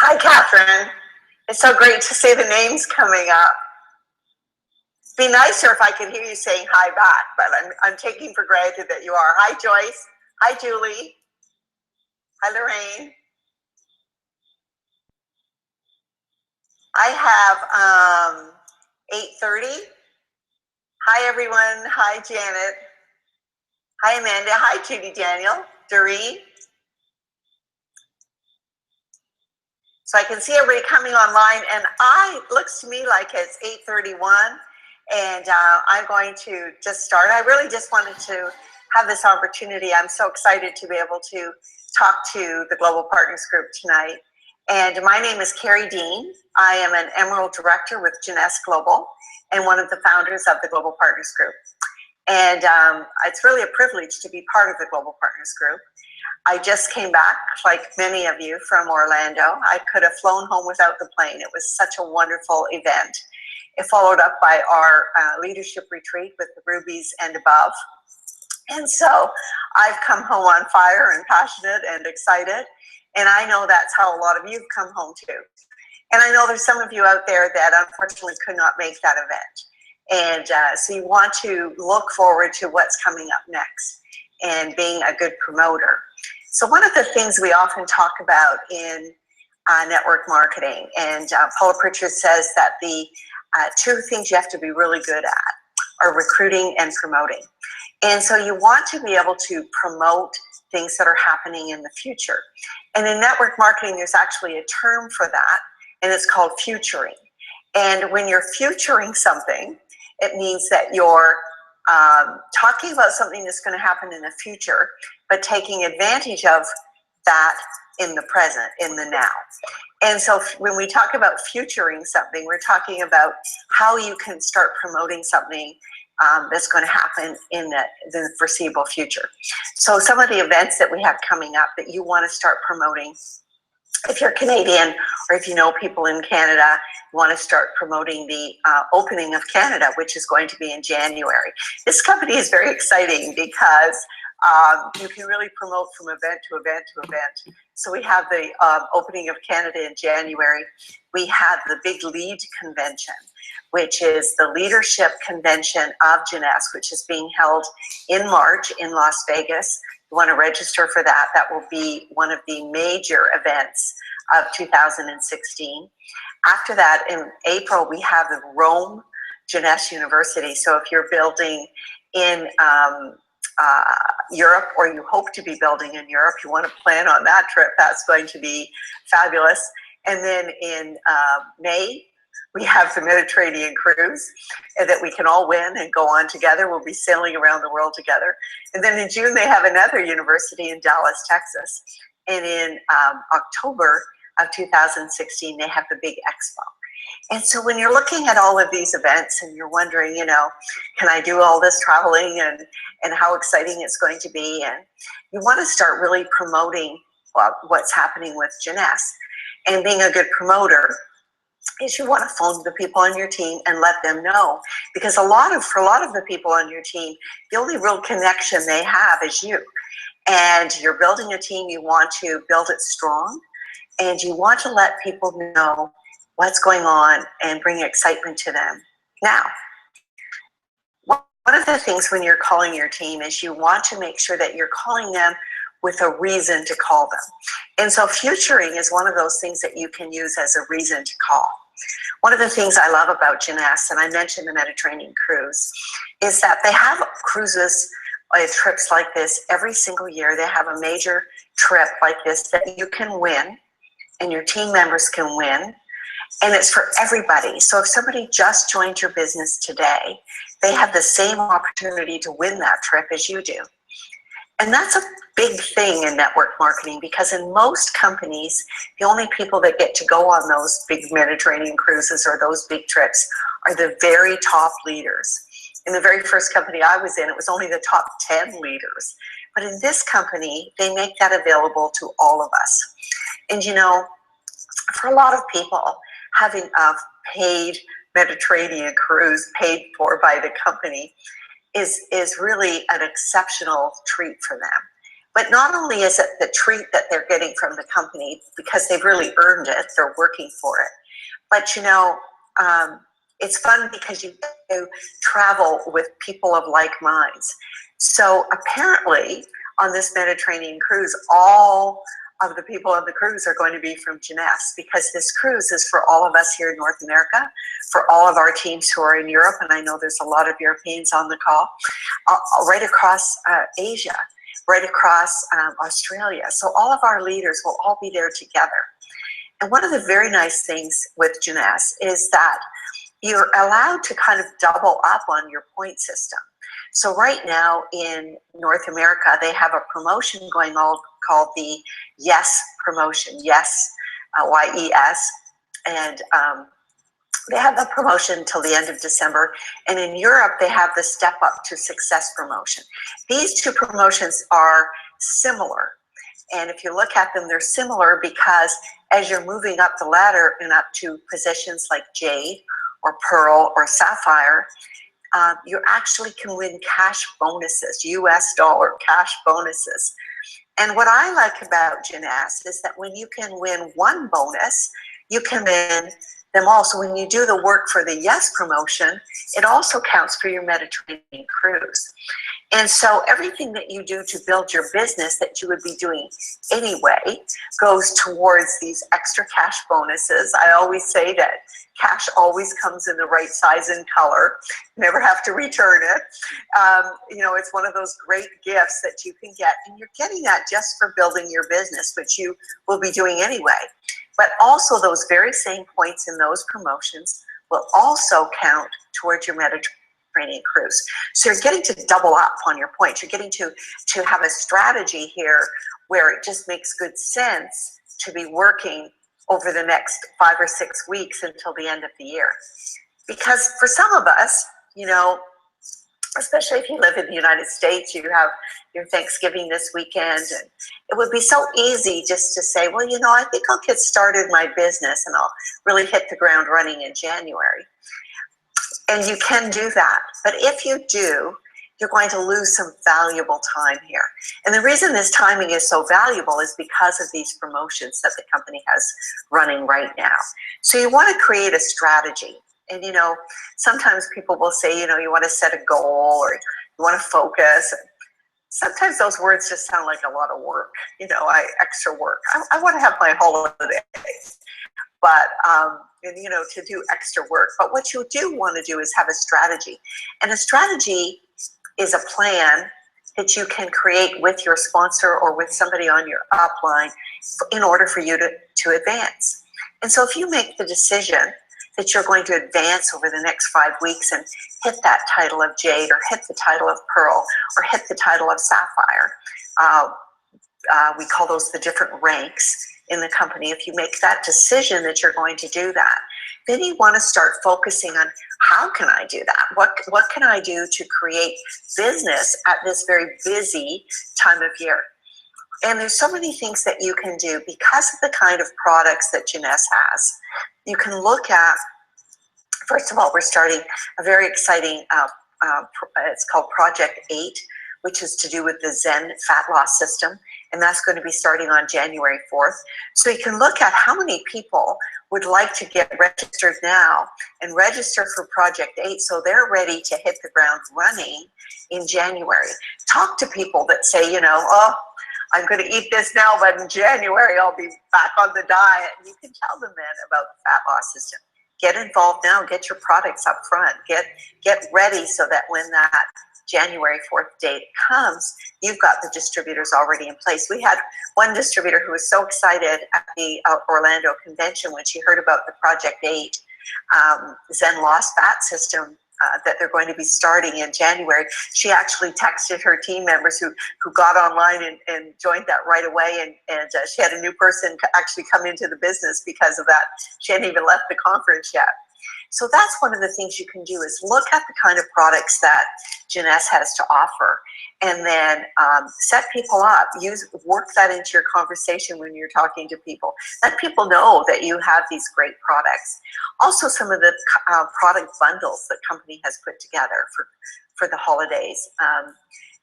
Hi, Catherine. It's so great to see the names coming up. It'd be nicer if I could hear you saying hi back, but I'm taking for granted that you are. Hi, Joyce. Hi, Julie. Hi, Lorraine. I have 8:30. Hi, everyone. Hi, Janet. Hi, Amanda. Hi, Judy Daniel. Doreen. So I can see everybody coming online, and it looks to me like it's 8:31, and I'm going to just start. I really just wanted to have this opportunity. I'm so excited to be able to talk to the Global Partners Group tonight. And my name is Carrie Dean. I am an Emerald Director with Jeunesse Global and one of the founders of the Global Partners Group. And it's really a privilege to be part of the Global Partners Group. I just came back, like many of you, from Orlando. I could have flown home without the plane. It was such a wonderful event. It followed up by our leadership retreat with the Rubies and Above. And so I've come home on fire and passionate and excited. And I know that's how a lot of you have come home too. And I know there's some of you out there that unfortunately could not make that event. And so you want to look forward to what's coming up next and being a good promoter. So one of the things we often talk about in network marketing, and Paula Pritchard says that the two things you have to be really good at are recruiting and promoting. And so you want to be able to promote things that are happening in the future. And in network marketing, there's actually a term for that, and it's called futuring. And when you're futuring something, it means that you're talking about something that's going to happen in the future, but taking advantage of that in the present, in the now. And so when we talk about futuring something, we're talking about how you can start promoting something that's going to happen in the foreseeable future. So some of the events that we have coming up that you want to start promoting, if you're Canadian or if you know people in Canada, you want to start promoting the opening of Canada, which is going to be in January. This company is very exciting because you can really promote from event to event to event. So we have the opening of Canada in January. We have the Big Lead Convention, which is the leadership convention of Jeunesse, which is being held in March in Las Vegas. You want to register for that. That will be one of the major events of 2016. After that, in April, we have the Rome Jeunesse University. So if you're building in Europe, or you hope to be building in Europe, you want to plan on that trip. That's going to be fabulous. And then in May, we have the Mediterranean cruise that we can all win and go on together. We'll be sailing around the world together. And then in June, they have another university in Dallas, Texas. And in October of 2016, they have the big expo. And so when you're looking at all of these events and you're wondering, you know, can I do all this traveling and how exciting it's going to be? And you want to start really promoting what's happening with Jeunesse. And being a good promoter is you want to phone the people on your team and let them know, because for a lot of the people on your team, the only real connection they have is you. And you're building a team, you want to build it strong, and you want to let people know what's going on and bring excitement to them. Now, one of the things when you're calling your team is you want to make sure that you're calling them with a reason to call them. And so futuring is one of those things that you can use as a reason to call. One of the things I love about Jeunesse, and I mentioned the Mediterranean cruise, is that they have cruises, trips like this every single year. They have a major trip like this that you can win and your team members can win. And it's for everybody. So if somebody just joined your business today, they have the same opportunity to win that trip as you do. And that's a big thing in network marketing, because in most companies, the only people that get to go on those big Mediterranean cruises or those big trips are the very top leaders. In the very first company I was in, it was only the top 10 leaders. But in this company, they make that available to all of us. And you know, for a lot of people, having a paid Mediterranean cruise paid for by the company is really an exceptional treat for them. But not only is it the treat that they're getting from the company because they've really earned it, they're working for it, but you know, it's fun because you get to travel with people of like minds. So apparently on this Mediterranean cruise, all of the people on the cruise are going to be from Jeunesse, because this cruise is for all of us here in North America, for all of our teams who are in Europe, and I know there's a lot of Europeans on the call, right across Asia, right across Australia. So all of our leaders will all be there together. And one of the very nice things with Jeunesse is that you're allowed to kind of double up on your point system. So right now in North America, they have a promotion going on called the YES promotion, YES, Y-E-S, and they have the promotion until the end of December. And in Europe, they have the Step Up to Success promotion. These two promotions are similar. And if you look at them, they're similar because as you're moving up the ladder and up to positions like Jade or Pearl or Sapphire, you actually can win cash bonuses, US dollar cash bonuses. And what I like about Jeunesse is that when you can win one bonus, you can win them all. So when you do the work for the YES promotion, it also counts for your Mediterranean cruise. And so everything that you do to build your business that you would be doing anyway goes towards these extra cash bonuses. I always say that cash always comes in the right size and color. You never have to return it. You know, it's one of those great gifts that you can get, and you're getting that just for building your business, which you will be doing anyway. But also those very same points in those promotions will also count towards your Mediterranean cruise. So you're getting to double up on your points. You're getting to have a strategy here where it just makes good sense to be working over the next 5 or 6 weeks until the end of the year. Because for some of us, you know, especially if you live in the United States, you have your Thanksgiving this weekend, and it would be so easy just to say, well, you know, I think I'll get started my business and I'll really hit the ground running in January. And you can do that. But if you do, you're going to lose some valuable time here. And the reason this timing is so valuable is because of these promotions that the company has running right now. So you want to create a strategy. And, you know, sometimes people will say, you know, you want to set a goal or you want to focus. Sometimes those words just sound like a lot of work, you know, extra work. I want to have my holiday, but, and, you know, to do extra work. But what you do want to do is have a strategy. And a strategy is a plan that you can create with your sponsor or with somebody on your upline in order for you to advance. And so if you make the decision that you're going to advance over the next 5 weeks and hit that title of Jade or hit the title of Pearl or hit the title of Sapphire, we call those the different ranks in the company. If you make that decision that you're going to do that, then you want to start focusing on how can I do that? What can I do to create business at this very busy time of year? And there's so many things that you can do because of the kind of products that Jeunesse has. You can look at, first of all, we're starting a very exciting, it's called Project 8, which is to do with the Zen fat loss system. And that's going to be starting on January 4th. So you can look at how many people would like to get registered now and register for Project 8 so they're ready to hit the ground running in January. Talk to people that say, you know, oh, I'm going to eat this now, but in January I'll be back on the diet. And you can tell them then about the fat loss system. Get involved now, get your products up front, get ready so that when that January 4th date comes, you've got the distributors already in place. We had one distributor who was so excited at the Orlando convention when she heard about the Project 8 Zen Lost Fat system that they're going to be starting in January. She actually texted her team members who got online and joined that right away, and she had a new person actually come into the business because of that. She hadn't even left the conference yet. So that's one of the things you can do is look at the kind of products that Jeunesse has to offer, and then set people up. Work that into your conversation when you're talking to people. Let people know that you have these great products. Also, some of the product bundles the company has put together for the holidays.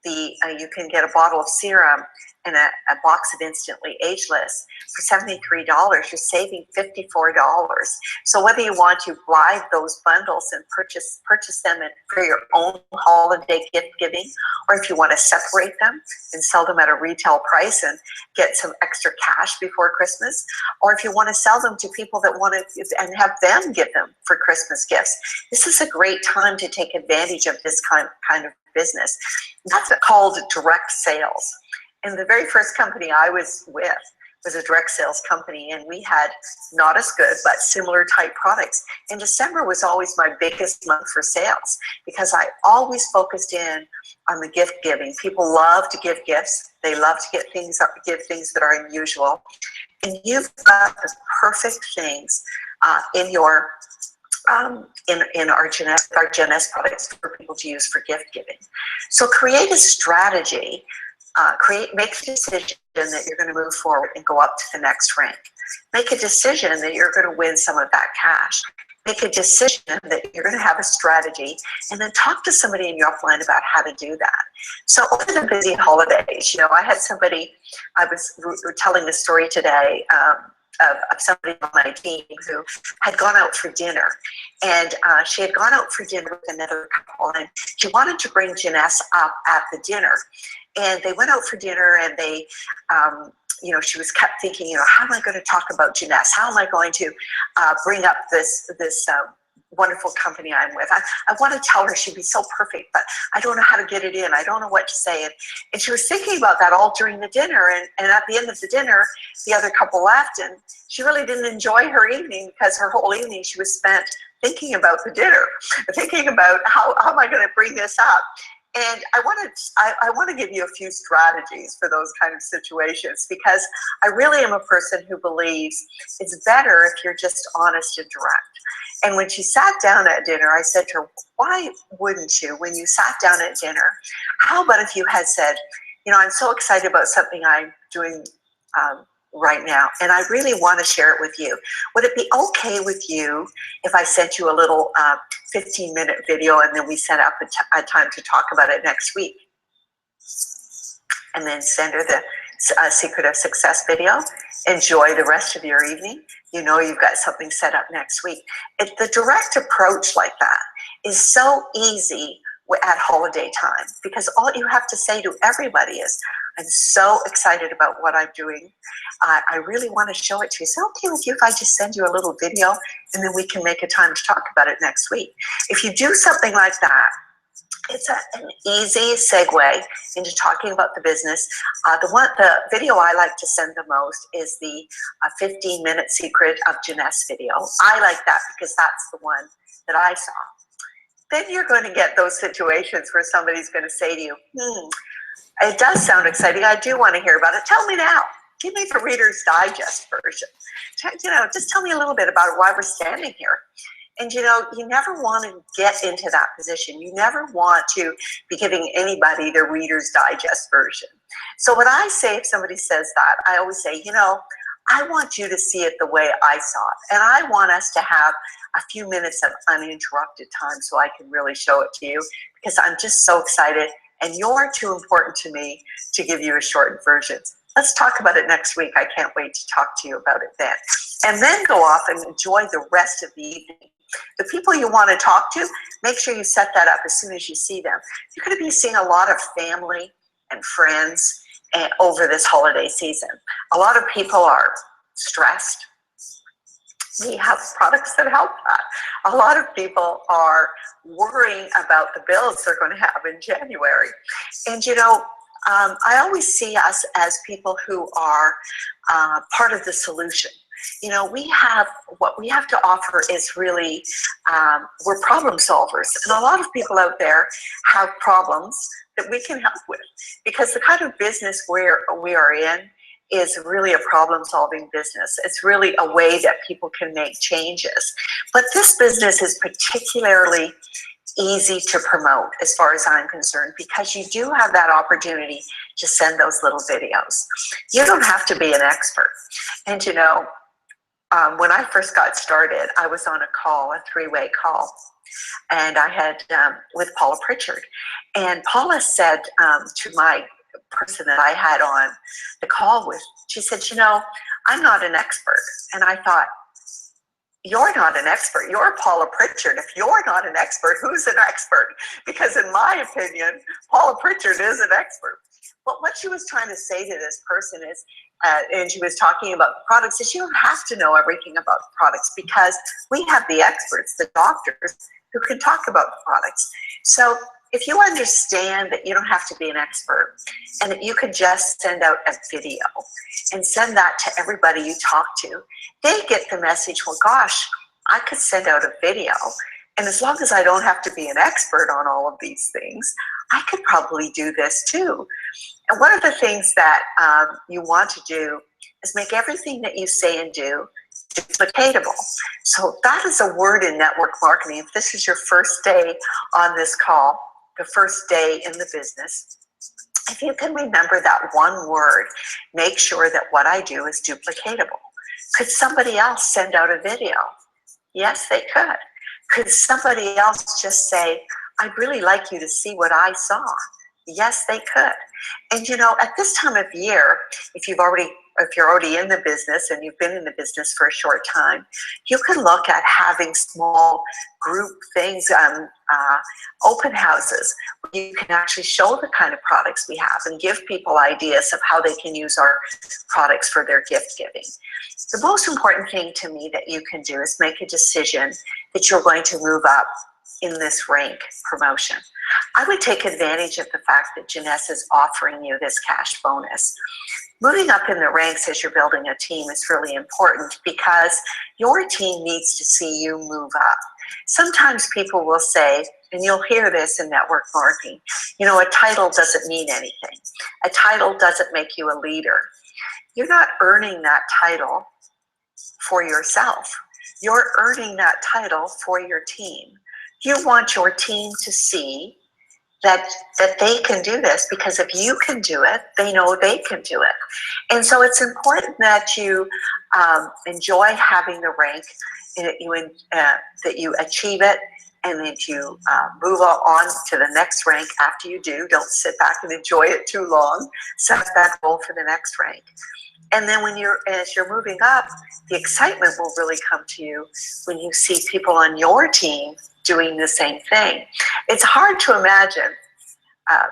You can get a bottle of serum and a box of Instantly Ageless for $73, you're saving $54. So whether you want to buy those bundles and purchase them for your own holiday gift giving, or if you want to separate them and sell them at a retail price and get some extra cash before Christmas, or if you want to sell them to people that want to and have them give them for Christmas gifts, this is a great time to take advantage of this kind of business. That's called direct sales. And the very first company I was with was a direct sales company, and we had not as good but similar type products. And December was always my biggest month for sales because I always focused in on the gift giving. People love to give gifts. They love to give things that are unusual. And you've got the perfect things in your in our GenS products for people to use for gift giving. So create a strategy. Make a decision that you're going to move forward and go up to the next rank. Make a decision that you're going to win some of that cash. Make a decision that you're going to have a strategy, and then talk to somebody in your upline about how to do that. So over the busy holidays, I had somebody, I was telling the story today of somebody on my team who had gone out for dinner, and she had gone out for dinner with another couple, and she wanted to bring Janess up at the dinner. And they went out for dinner, and they, she was kept thinking, how am I going to talk about Janess? How am I going to bring up this wonderful company I'm with? I want to tell her she'd be so perfect, but I don't know how to get it in. I don't know what to say. And she was thinking about that all during the dinner. And at the end of the dinner, the other couple left, and she really didn't enjoy her evening because her whole evening she was spent thinking about the dinner, thinking about how am I going to bring this up. And I want to give you a few strategies for those kind of situations, because I really am a person who believes it's better if you're just honest and direct. And when she sat down at dinner, I said to her, why wouldn't you, when you sat down at dinner, how about if you had said, I'm so excited about something I'm doing right now, and I really want to share it with you. Would it be okay with you if I sent you a little 15-minute video, and then we set up a time to talk about it next week? And then send her the Secret of Success video. Enjoy the rest of your evening. You've got something set up next week. The direct approach like that is so easy at holiday time, because all you have to say to everybody is, I'm so excited about what I'm doing. I really want to show it to you. Is it okay with you if I just send you a little video, and then we can make a time to talk about it next week? If you do something like that, it's an easy segue into talking about the business. The video I like to send the most is the 15-minute Secret of Janess video. I like that because that's the one that I saw. Then you're going to get those situations where somebody's going to say to you, it does sound exciting. I do want to hear about it. Tell me now. Give me the Reader's Digest version. Just tell me a little bit about why we're standing here. And you never want to get into that position. You never want to be giving anybody the Reader's Digest version. So what I say if somebody says that, I always say, I want you to see it the way I saw it. And I want us to have a few minutes of uninterrupted time so I can really show it to you, because I'm just so excited, and you're too important to me to give you a shortened version. Let's talk about it next week. I can't wait to talk to you about it then. And then go off and enjoy the rest of the evening. The people you want to talk to, make sure you set that up as soon as you see them. You're going to be seeing a lot of family and friends over this holiday season. A lot of people are stressed. We have products that help that. A lot of people are worrying about the bills they're going to have in January. And I always see us as people who are part of the solution. What we have to offer is really, we're problem solvers. And a lot of people out there have problems that we can help with, because the kind of business we are in is really a problem-solving business. It's really a way that people can make changes. But this business is particularly easy to promote as far as I'm concerned, because you do have that opportunity to send those little videos. You don't have to be an expert. And when I first got started, I was on a call, a three-way call, and I had with Paula Pritchard. And Paula said to my person that I had on the call with, she said, you know, I'm not an expert. And I thought, you're not an expert. You're Paula Pritchard. If you're not an expert, who's an expert? Because in my opinion, Paula Pritchard is an expert. But what she was trying to say to this person is, and she was talking about the products, is you don't have to know everything about the products because we have the experts, the doctors, who can talk about the products. So if you understand that you don't have to be an expert and that you could just send out a video and send that to everybody you talk to, they get the message, well, gosh, I could send out a video, and as long as I don't have to be an expert on all of these things, I could probably do this too. And one of the things that you want to do is make everything that you say and do duplicatable. So that is a word in network marketing. If this is your first day on this call, the first day in the business, if you can remember that one word, make sure that what I do is duplicatable. Could somebody else send out a video? Yes, they could. Could somebody else just say, I'd really like you to see what I saw? Yes, they could. And you know, at this time of year, if you're already in the business and you've been in the business for a short time, you can look at having small group things, open houses, where you can actually show the kind of products we have and give people ideas of how they can use our products for their gift giving. The most important thing to me that you can do is make a decision that you're going to move up in this rank promotion. I would take advantage of the fact that Janessa is offering you this cash bonus. Moving up in the ranks as you're building a team is really important because your team needs to see you move up. Sometimes people will say, and you'll hear this in network marketing, you know, a title doesn't mean anything. A title doesn't make you a leader. You're not earning that title for yourself. You're earning that title for your team. You want your team to see that they can do this, because if you can do it, they know they can do it. And so it's important that you enjoy having the rank, that you achieve it, and that you move on to the next rank after you do. Don't sit back and enjoy it too long. Set that goal for the next rank. And then as you're moving up, the excitement will really come to you when you see people on your team doing the same thing. It's hard to imagine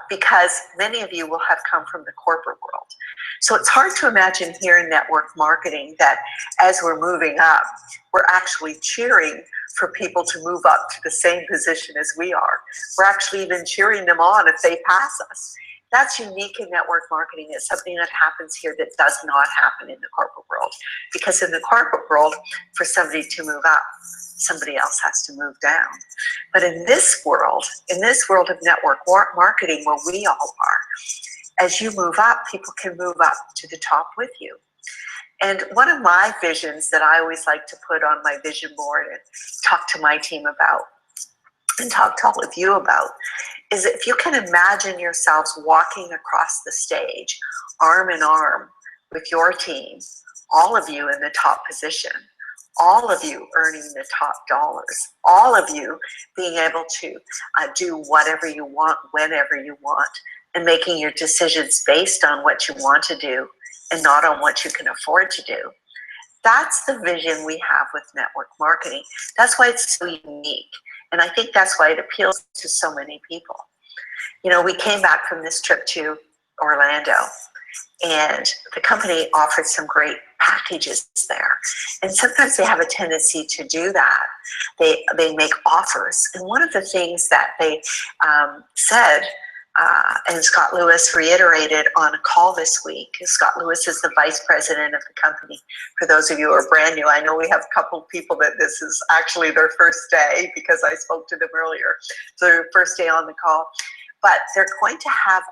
because many of you will have come from the corporate world. So it's hard to imagine here in network marketing that as we're moving up, we're actually cheering for people to move up to the same position as we are. We're actually even cheering them on if they pass us. That's unique in network marketing. It's something that happens here that does not happen in the corporate world. Because in the corporate world, for somebody to move up, somebody else has to move down. But in this world of network marketing where we all are, as you move up, people can move up to the top with you. And one of my visions that I always like to put on my vision board and talk to my team about and talk to all of you about is if you can imagine yourselves walking across the stage, arm in arm with your team, all of you in the top position, all of you earning the top dollars, all of you being able to do whatever you want, whenever you want, and making your decisions based on what you want to do and not on what you can afford to do. That's the vision we have with network marketing. That's why it's so unique. And I think that's why it appeals to so many people. You know, we came back from this trip to Orlando, and the company offered some great packages there. And sometimes they have a tendency to do that. They make offers. And one of the things that they said, and Scott Lewis reiterated on a call this week. Scott Lewis is the vice president of the company. For those of you who are brand new, I know we have a couple of people that this is actually their first day because I spoke to them earlier. So their first day on the call. But they're going to have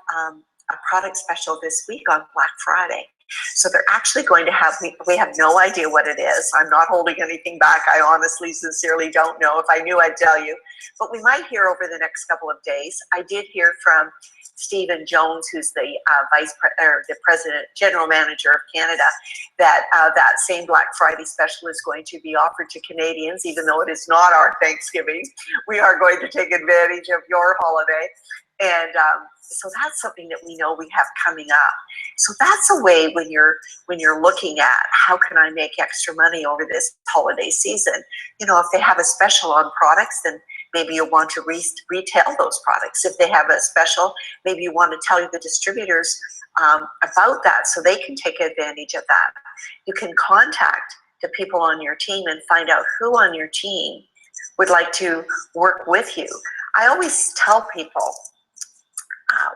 a product special this week on Black Friday. So they're actually going to have, we have no idea what it is. I'm not holding anything back. I honestly, sincerely don't know. If I knew, I'd tell you. But we might hear over the next couple of days. I did hear from Stephen Jones, who's the the president, general manager of Canada, that that same Black Friday special is going to be offered to Canadians, even though it is not our Thanksgiving. We are going to take advantage of your holiday. And so that's something that we know we have coming up. So that's a way when you're looking at how can I make extra money over this holiday season. You know, if they have a special on products, then maybe you want to retail those products. If they have a special, maybe you want to tell the distributors about that so they can take advantage of that. You can contact the people on your team and find out who on your team would like to work with you. I always tell people,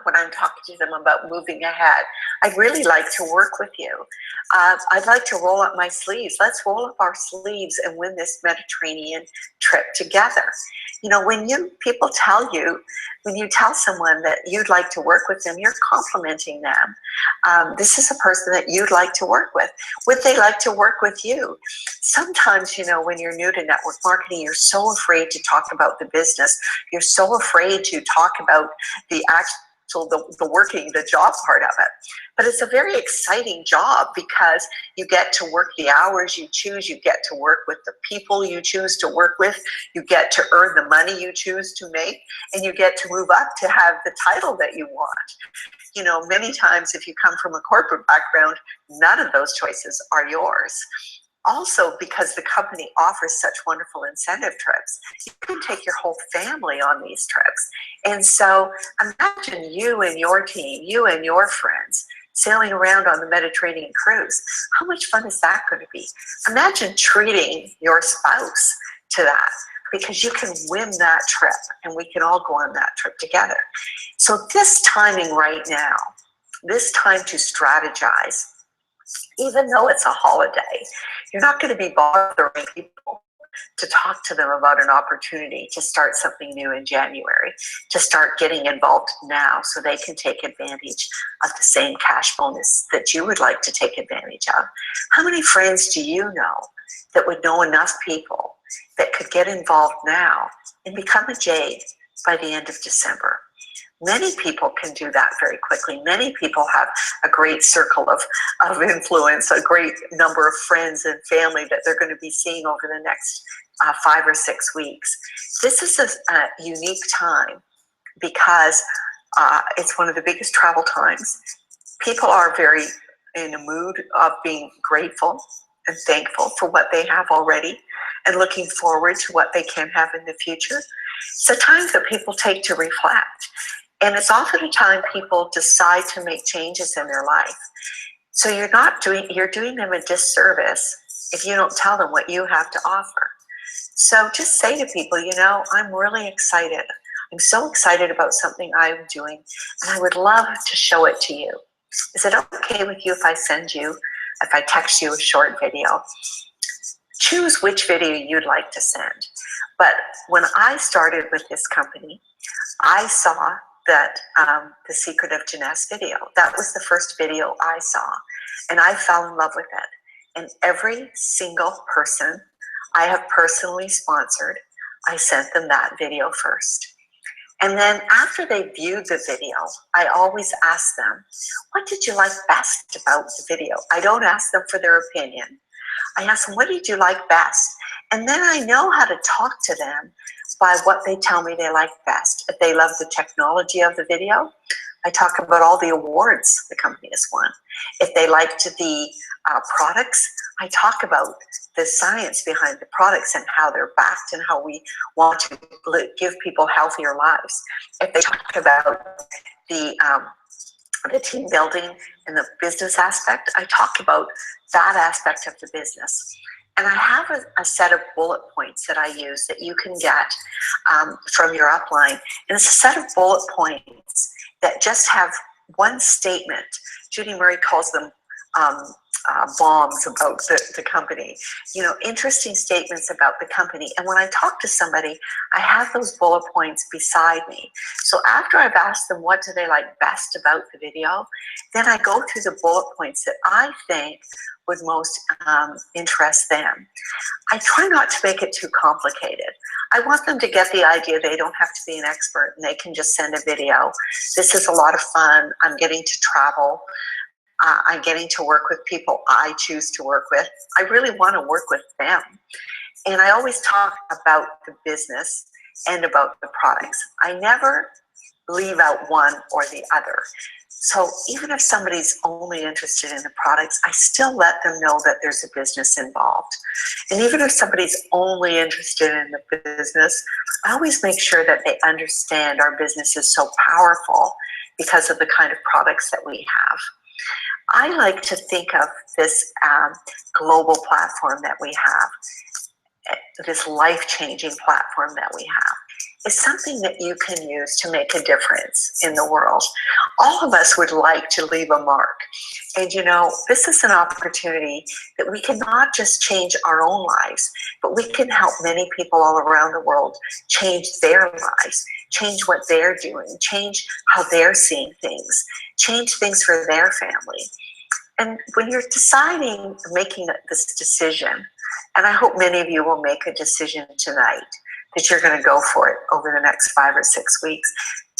when I'm talking to them about moving ahead, I'd really like to work with you. I'd like to roll up my sleeves. Let's roll up our sleeves and win this Mediterranean trip together. You know, when people tell you, when you tell someone that you'd like to work with them, you're complimenting them. This is a person that you'd like to work with. Would they like to work with you? Sometimes, you know, when you're new to network marketing, you're so afraid to talk about the business. You're so afraid to talk about the the job part of it. But it's a very exciting job because you get to work the hours you choose, you get to work with the people you choose to work with, you get to earn the money you choose to make, and you get to move up to have the title that you want. You know, many times if you come from a corporate background, none of those choices are yours. Also, because the company offers such wonderful incentive trips, you can take your whole family on these trips. And so imagine you and your team, you and your friends, sailing around on the Mediterranean cruise. How much fun is that going to be? Imagine treating your spouse to that, because you can win that trip and we can all go on that trip together. So this timing right now, this time to strategize, even though it's a holiday, you're not going to be bothering people to talk to them about an opportunity to start something new in January, to start getting involved now so they can take advantage of the same cash bonus that you would like to take advantage of. How many friends do you know that would know enough people that could get involved now and become a Jade by the end of December? Many people can do that very quickly. Many people have a great circle of influence, a great number of friends and family that they're going to be seeing over the next 5 or 6 weeks. This is a unique time because it's one of the biggest travel times. People are very in a mood of being grateful and thankful for what they have already and looking forward to what they can have in the future. It's a time that people take to reflect. And it's often a time people decide to make changes in their life. So you're doing them a disservice if you don't tell them what you have to offer. So just say to people, you know, I'm really excited. I'm so excited about something I'm doing, and I would love to show it to you. Is it okay with you if I text you a short video? Choose which video you'd like to send. But when I started with this company, I saw that The Secret of Jeunesse video. That was the first video I saw, and I fell in love with it. And every single person I have personally sponsored, I sent them that video first. And then after they viewed the video, I always ask them, what did you like best about the video? I don't ask them for their opinion. I ask them, what did you like best? And then I know how to talk to them by what they tell me they like best. If they love the technology of the video, I talk about all the awards the company has won. If they liked the products, I talk about the science behind the products and how they're backed and how we want to give people healthier lives. If they talk about the team building and the business aspect, I talk about that aspect of the business. And I have a set of bullet points that I use that you can get from your upline. And it's a set of bullet points that just have one statement. Judy Murray calls them bombs about the company. You know, interesting statements about the company. And when I talk to somebody, I have those bullet points beside me. So after I've asked them what do they like best about the video, then I go through the bullet points that I think would most interest them. I try not to make it too complicated. I want them to get the idea they don't have to be an expert and they can just send a video. This is a lot of fun. I'm getting to travel. I'm getting to work with people I choose to work with. I really want to work with them. And I always talk about the business and about the products. I never leave out one or the other. So even if somebody's only interested in the products, I still let them know that there's a business involved. And even if somebody's only interested in the business, I always make sure that they understand our business is so powerful because of the kind of products that we have. I like to think of this global platform that we have, this life-changing platform that we have, is something that you can use to make a difference in the world. All of us would like to leave a mark. And you know, this is an opportunity that we can not just change our own lives, but we can help many people all around the world change their lives, change what they're doing, change how they're seeing things, change things for their family. And when you're deciding, making this decision, and I hope many of you will make a decision tonight that you're going to go for it over the next 5 or 6 weeks.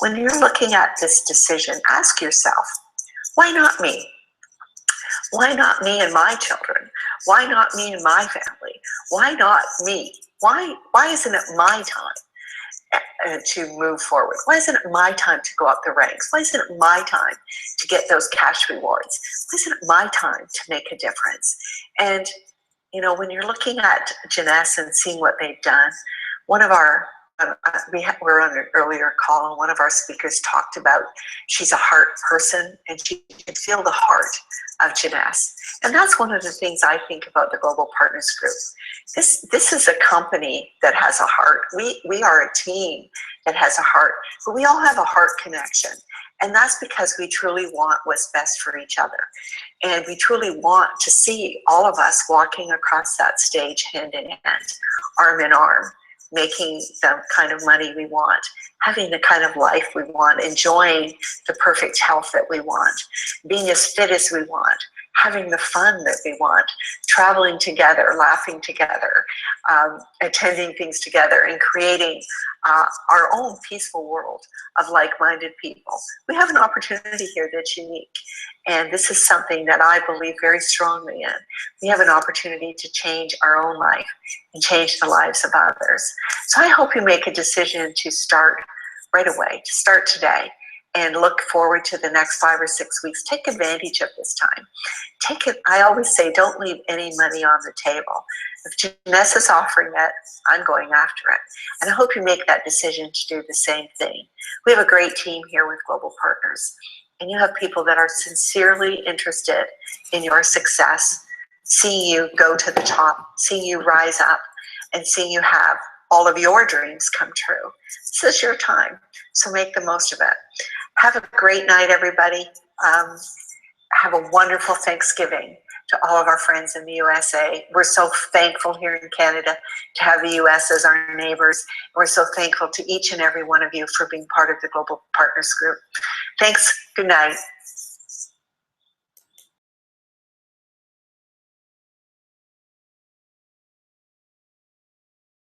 When you're looking at this decision, ask yourself, why not me? Why not me and my children? Why not me and my family? Why not me? Why isn't it my time to move forward? Why isn't it my time to go up the ranks? Why isn't it my time to get those cash rewards? Why isn't it my time to make a difference? And you know, when you're looking at Jeunesse and seeing what they've done, one of our, we were on an earlier call and one of our speakers talked about she's a heart person and she can feel the heart of Jeunesse. And that's one of the things I think about the Global Partners Group. This is a company that has a heart. We are a team that has a heart, but we all have a heart connection. And that's because we truly want what's best for each other. And we truly want to see all of us walking across that stage hand in hand, arm in arm, making the kind of money we want, having the kind of life we want, enjoying the perfect health that we want, being as fit as we want, having the fun that we want, traveling together, laughing together, attending things together, and creating our own peaceful world of like-minded people. We have an opportunity here that's unique, and this is something that I believe very strongly in. We have an opportunity to change our own life and change the lives of others. So I hope you make a decision to start right away, to start today, and look forward to the next 5 or 6 weeks. Take advantage of this time. Take it. I always say, don't leave any money on the table. If Jeunesse is offering it, I'm going after it. And I hope you make that decision to do the same thing. We have a great team here with Global Partners, and you have people that are sincerely interested in your success, seeing you go to the top, seeing you rise up, and seeing you have all of your dreams come true. This is your time, so make the most of it. Have a great night, everybody. Have a wonderful Thanksgiving to all of our friends in the USA. We're so thankful here in Canada to have the US as our neighbors. We're so thankful to each and every one of you for being part of the Global Partners Group. Thanks. Good night.